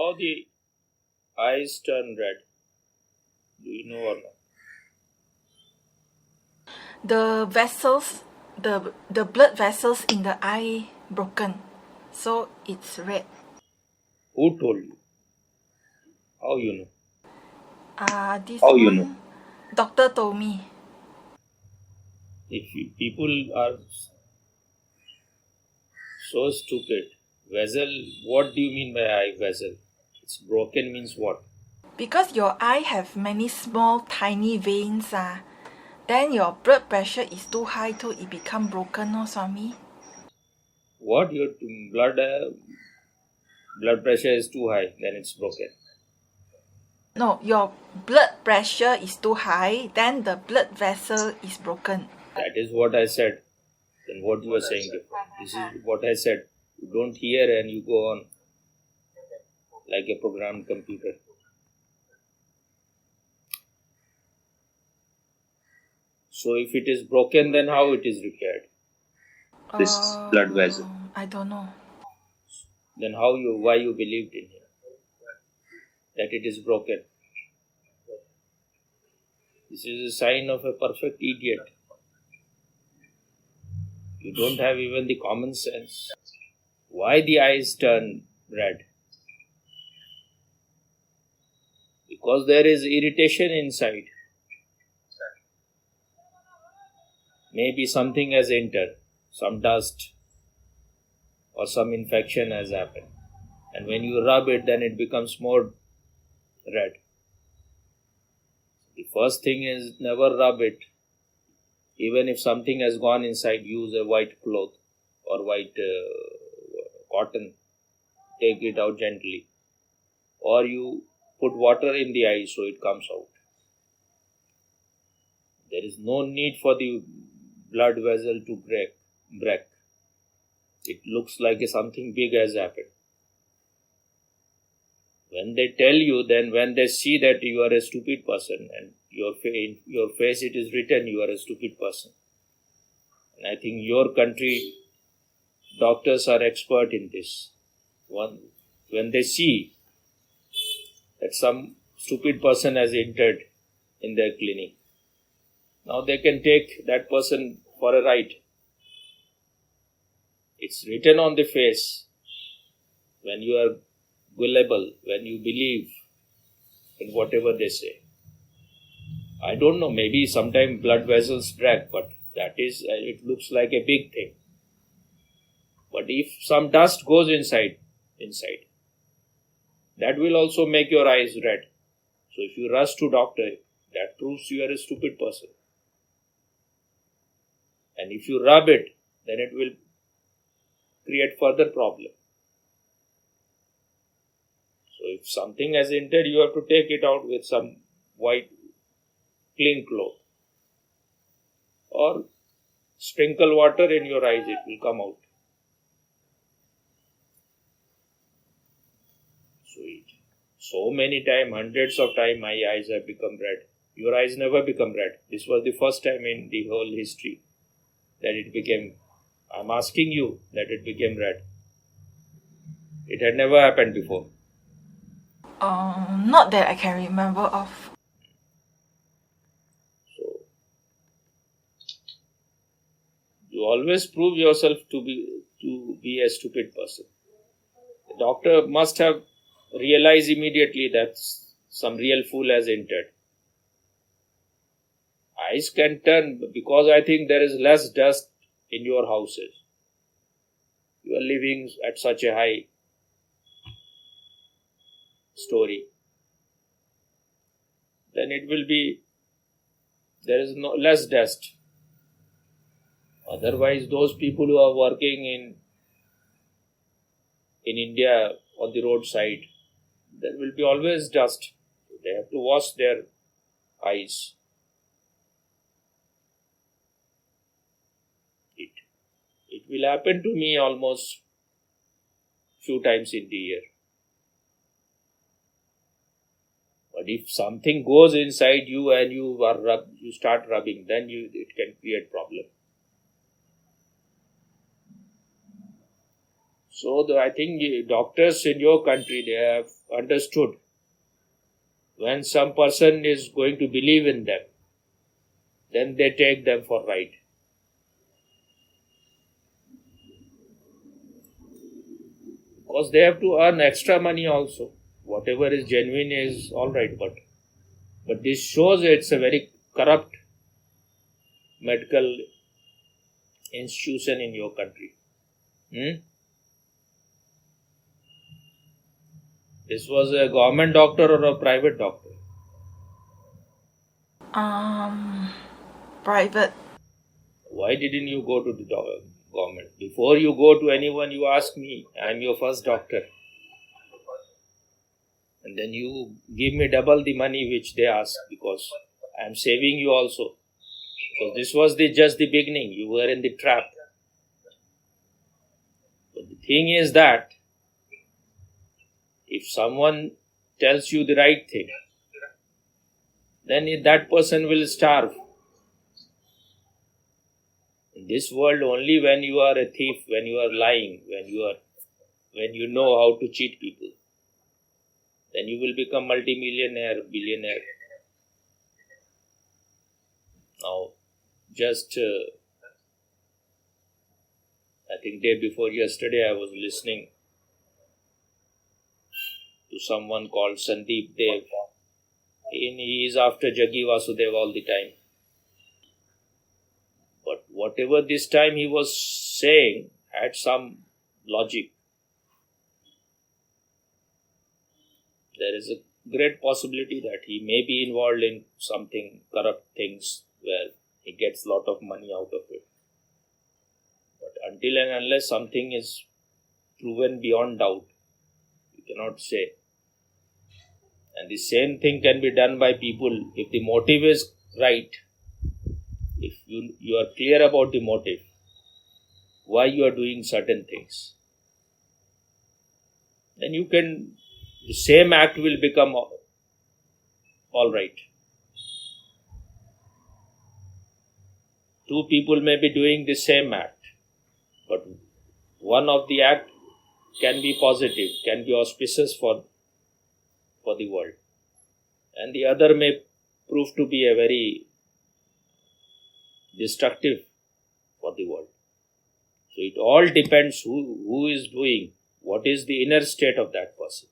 how the eyes turn red? Do you know or not? The vessels, the blood vessels in the eye broken, so it's red. Who told you? How you know? This How one, you know? doctor told me. If people are so stupid, vessel, what do you mean by eye vessel? It's broken means what? Because your eye have many small tiny veins, then your blood pressure is too high till it become broken, no, Swami? What your blood pressure is too high, then it's broken. No, your blood pressure is too high, then the blood vessel is broken. That is what I said. Then what you are saying before. This is what I said. You don't hear and you go on like a programmed computer. So if it is broken, then how it is repaired? This blood vessel. I don't know. Then why you believed in him? That it is broken. This is a sign of a perfect idiot. You don't have even the common sense. Why the eyes turn red? Because there is irritation inside. Maybe something has entered, some dust or some infection has happened. And when you rub it, then it becomes more red. The first thing is never rub it. Even if something has gone inside, use a white cloth or white cotton. Take it out gently. Or you put water in the eye so it comes out. There is no need for the blood vessel to break. It looks like something big has happened. When they tell you, then when they see that you are a stupid person and in your face it is written you are a stupid person. And I think your country doctors are expert in this. When they see that some stupid person has entered in their clinic, now they can take that person for a ride. It's written on the face. When you are gullible, when you believe in whatever they say. I don't know, maybe sometimes blood vessels drag, but that is, it looks like a big thing. But if some dust goes inside, that will also make your eyes red. So if you rush to doctor, that proves you are a stupid person. And if you rub it, then it will create further problem. So if something has entered, you have to take it out with some white clean cloth. Or sprinkle water in your eyes, it will come out. Sweet. So many times, hundreds of times, my eyes have become red. Your eyes never become red. This was the first time in the whole history that it became, I'm asking you, that it became red. It had never happened before. Not that I can remember of. So, you always prove yourself to be a stupid person. The doctor must have realized immediately that some real fool has entered. Eyes can turn because I think there is less dust in your houses. You are living at such a high story. Then it will be, there is no less dust. Otherwise, those people who are working in India on the roadside, there will be always dust. They have to wash their eyes. It will happen to me almost few times in the year. But if something goes inside you and you start rubbing, then it can create problem. So I think doctors in your country, they have understood when some person is going to believe in them, then they take them for right. Because they have to earn extra money also. Whatever is genuine is all right, but this shows it's a very corrupt medical institution in your country. This was a government doctor or a private doctor? Private. Why didn't you go to the government? Before you go to anyone, you ask me. I'm your first doctor. And then you give me double the money which they ask, because I'm saving you also. Because this was just the beginning. You were in the trap. But the thing is that if someone tells you the right thing, then that person will starve. In this world, only when you are a thief, when you are lying, when you know how to cheat people, then you will become multimillionaire, billionaire. Now, just I think day before yesterday, I was listening to someone called Sandeep Dev. He is after Jaggi Vasudev all the time. But whatever this time he was saying had some logic. There is a great possibility that he may be involved in something corrupt things where he gets a lot of money out of it. But until and unless something is proven beyond doubt, you cannot say. And the same thing can be done by people if the motive is right. If you are clear about the motive, why you are doing certain things, then the same act will become all right. Two people may be doing the same act, but one of the act can be positive, can be auspicious for the world, and the other may prove to be a very destructive for the world. So it all depends who is doing, what is the inner state of that person.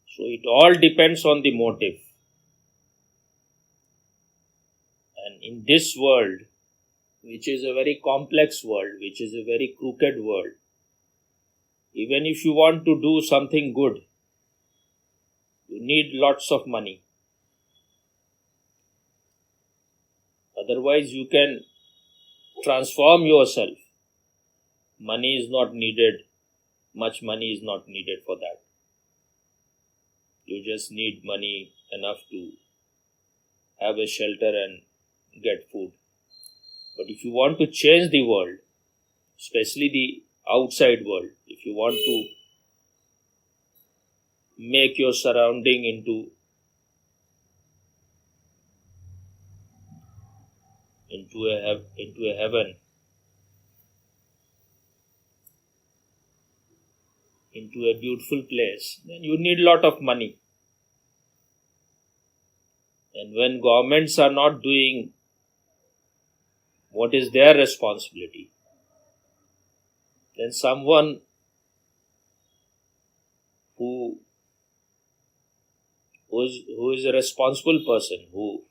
So it all depends on the motive. And in this world, which is a very complex world, which is a very crooked world, even if you want to do something good, you need lots of money. Otherwise, you can transform yourself. Money is not needed. Much money is not needed for that. You just need money enough to have a shelter and get food. But if you want to change the world, especially the outside world, if you want to make your surrounding into a heaven, into a beautiful place, then you need a lot of money. And when governments are not doing what is their responsibility, then someone who is a responsible person, who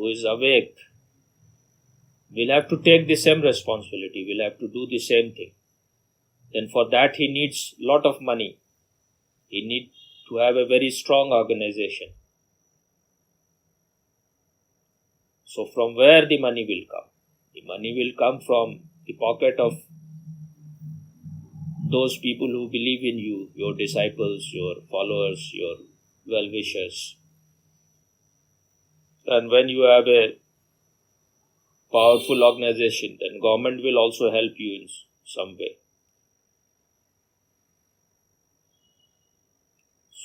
is awake, will have to take the same responsibility, will have to do the same thing. Then for that he needs a lot of money. He needs to have a very strong organization. So from where the money will come? The money will come from the pocket of those people who believe in you, your disciples, your followers, your well-wishers. And when you have a powerful organization, then government will also help you in some way.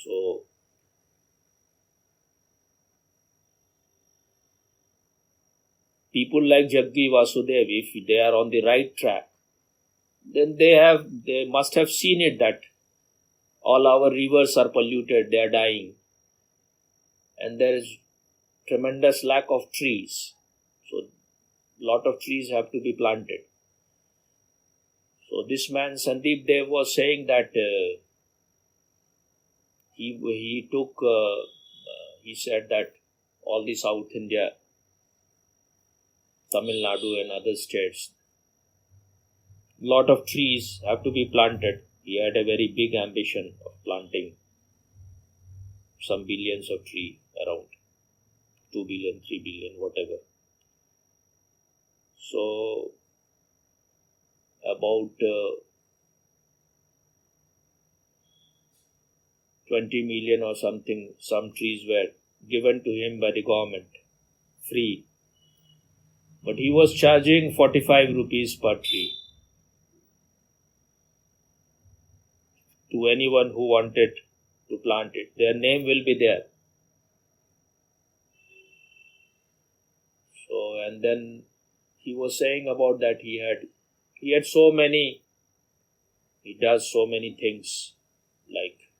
So, people like Jaggi Vasudev, if they are on the right track, then they must have seen it that all our rivers are polluted, they are dying, and there is tremendous lack of trees. So lot of trees have to be planted. So this man Sandeep Dev was saying that he said that all the South India, Tamil Nadu and other states, lot of trees have to be planted. He had a very big ambition of planting some billions of trees around, 2 billion, 3 billion, whatever. So about 20 million or something, some trees were given to him by the government, free. But he was charging 45 rupees per tree to anyone who wanted to plant it. Their name will be there. So, and then he was saying about that he does so many things, like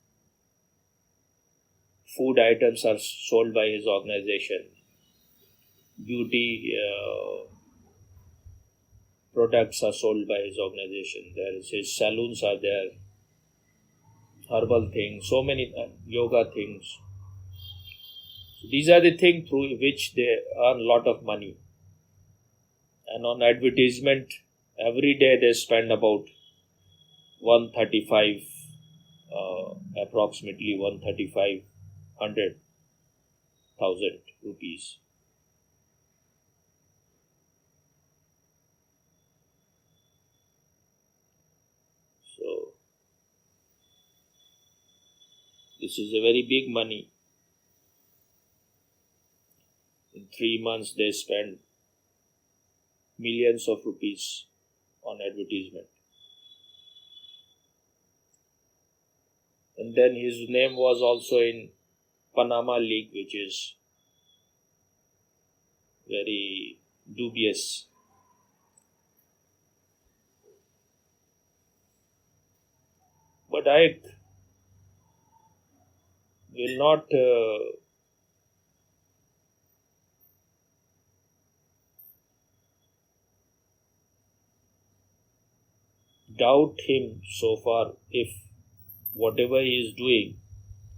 food items are sold by his organization, beauty products are sold by his organization, his salons are there, herbal things, so many yoga things. So these are the things through which they earn a lot of money. And on advertisement, every day they spend about 135, approximately 135,000 rupees. So this is a very big money. In 3 months they spend millions of rupees on advertisement. And then his name was also in Panama League, which is very dubious. But I will not doubt him so far if whatever he is doing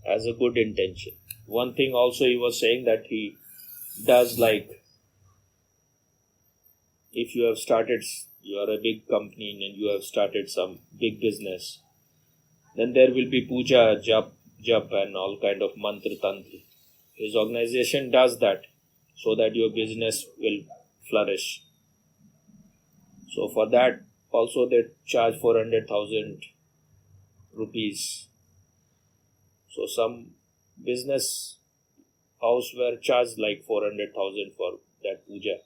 has a good intention. One thing also he was saying that he does, like, if you are a big company and you have started some big business, then there will be puja, jap and all kind of mantra tantra. His organization does that so that your business will flourish. So for that also they charge 400,000 rupees. So some business house were charged like 400,000 for that puja.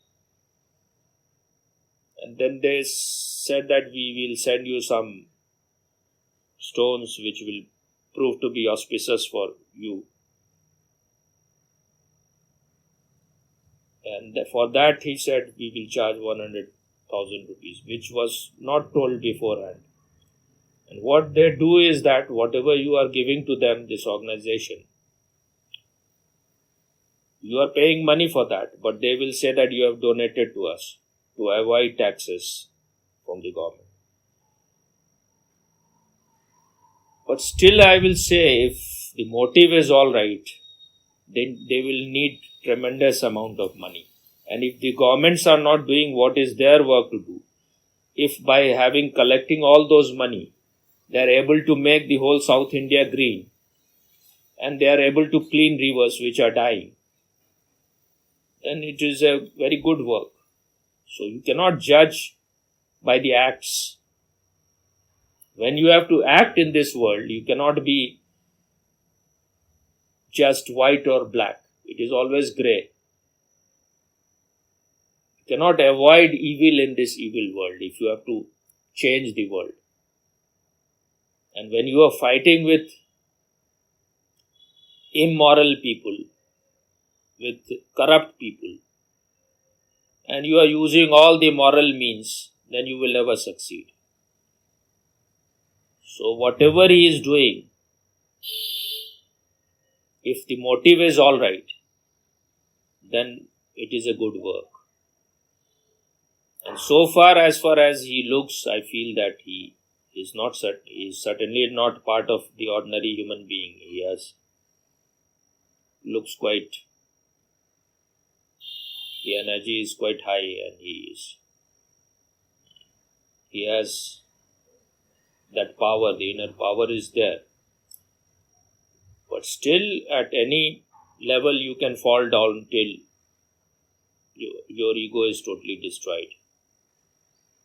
And then they said that we will send you some stones which will prove to be auspicious for you. And for that he said we will charge 100,000 rupees, which was not told beforehand. And what they do is that whatever you are giving to them, this organization, you are paying money for that, but they will say that you have donated to us to avoid taxes from the government. But still I will say, if the motive is all right, then they will need tremendous amount of money. And if the governments are not doing what is their work to do, if by collecting all those money, they are able to make the whole South India green, and they are able to clean rivers which are dying, then it is a very good work. So you cannot judge by the acts. When you have to act in this world, you cannot be just white or black. It is always grey. You cannot avoid evil in this evil world if you have to change the world. And when you are fighting with immoral people, with corrupt people, and you are using all the moral means, then you will never succeed. So whatever he is doing, if the motive is all right, then it is a good work. And so far as he looks, I feel that he is certainly not part of the ordinary human being. Looks quite, the energy is quite high, and he has that power, the inner power is there. But still, at any level, you can fall down till your ego is totally destroyed,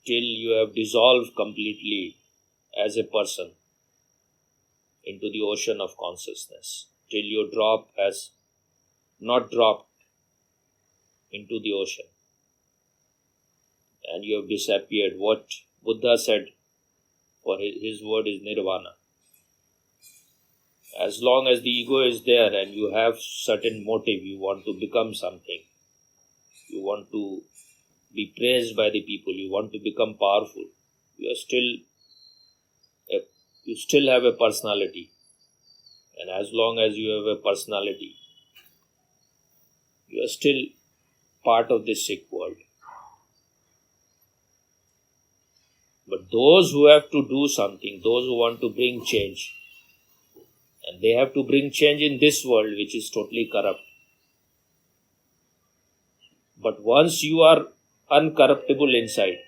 till you have dissolved completely as a person into the ocean of consciousness, till your drop has not dropped into the ocean and you have disappeared. What Buddha said, for his word is nirvana. As long as the ego is there and you have certain motive, you want to become something, you want to be praised by the people, you want to become powerful, you still have a personality. And as long as you have a personality, you are still part of this sick world. But those who have to do something, those who want to bring change, and they have to bring change in this world which is totally corrupt. But once you are uncorruptible inside,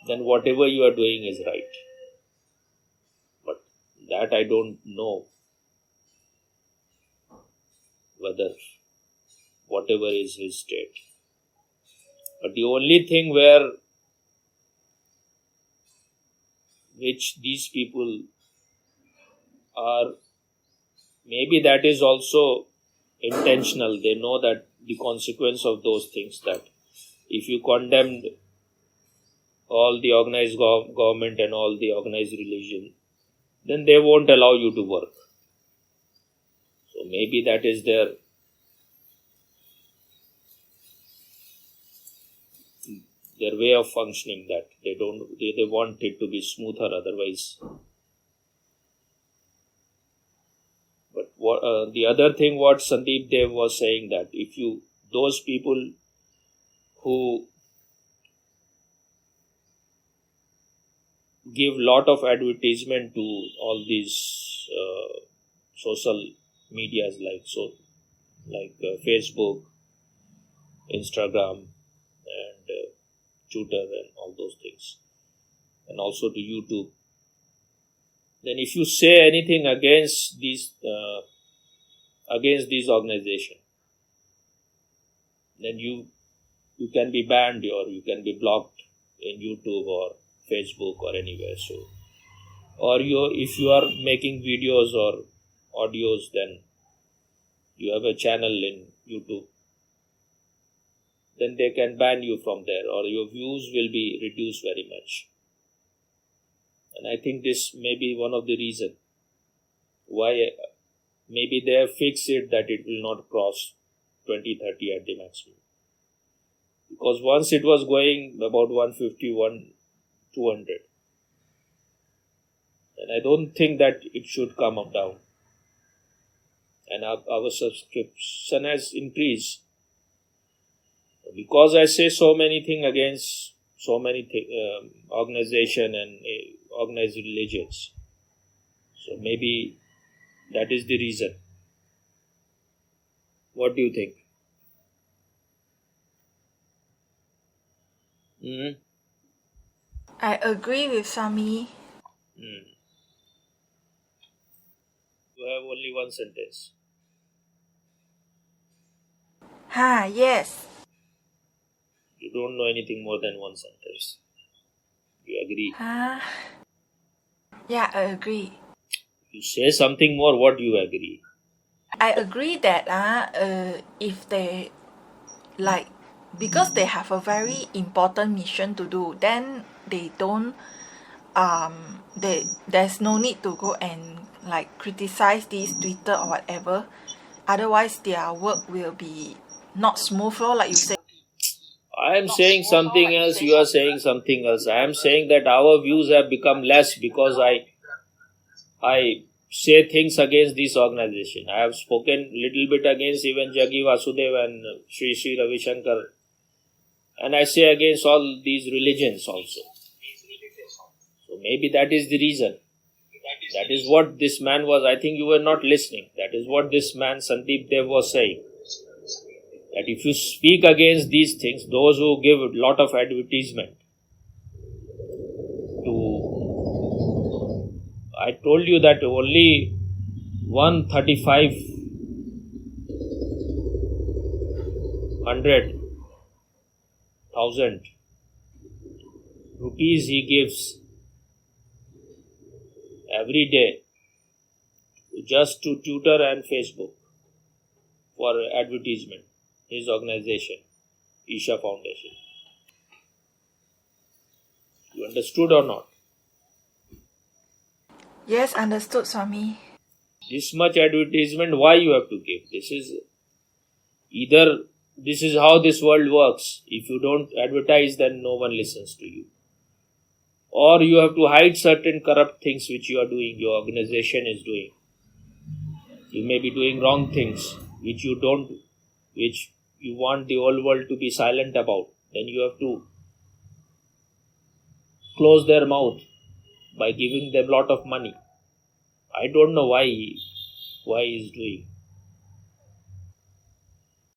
then whatever you are doing is right. But that I don't know whether whatever is his state. But the only thing which these people are, maybe that is also intentional. They know that the consequence of those things, that if you condemned all the organized government and all the organized religion, then they won't allow you to work. So maybe that is their way of functioning, that they want it to be smoother otherwise. But the other thing what Sandeep Dev was saying, that if those people who give lot of advertisement to all these social medias like Facebook, Instagram, and Twitter and all those things, and also to YouTube, then if you say anything against these organizations, then you can be banned or you can be blocked in YouTube or Facebook or anywhere. So, or if you are making videos or audios, then you have a channel in YouTube, then they can ban you from there, or your views will be reduced very much. And I think this may be one of the reasons why maybe they have fixed it that it will not cross 2030 at the maximum. Because once it was going about 150, 200. And I don't think that it should come up down. And our subscription has increased. Because I say so many things against so many organization and organized religions. So maybe that is the reason. What do you think? I agree with Sami. You have only one sentence. Yes. You don't know anything more than one sentence. You agree? Yeah, I agree. You say something more, what do you agree? I agree that if they because they have a very important mission to do, then they don't there's no need to go and criticize this Twitter or whatever. Otherwise their work will be not smooth, like you say. I am saying something else, you are saying something else. I am saying that our views have become less because I say things against this organization. I have spoken little bit against even Jaggi Vasudev and Sri Ravi Shankar. And I say against all these religions also. So maybe that is the reason. That is what this man was. I think you were not listening. That is what this man Sandeep Dev was saying. That if you speak against these things, those who give a lot of advertisement to, I told you that only 135,000 rupees he gives every day just to Twitter and Facebook for advertisement. His organization, Isha Foundation. You understood or not? Yes, understood, Swami. This much advertisement, why you have to give? This is how this world works. If you don't advertise, then no one listens to you. Or you have to hide certain corrupt things which you are doing, your organization is doing. You may be doing wrong things which you want the whole world to be silent about. Then you have to close their mouth by giving them a lot of money. I don't know why he is doing.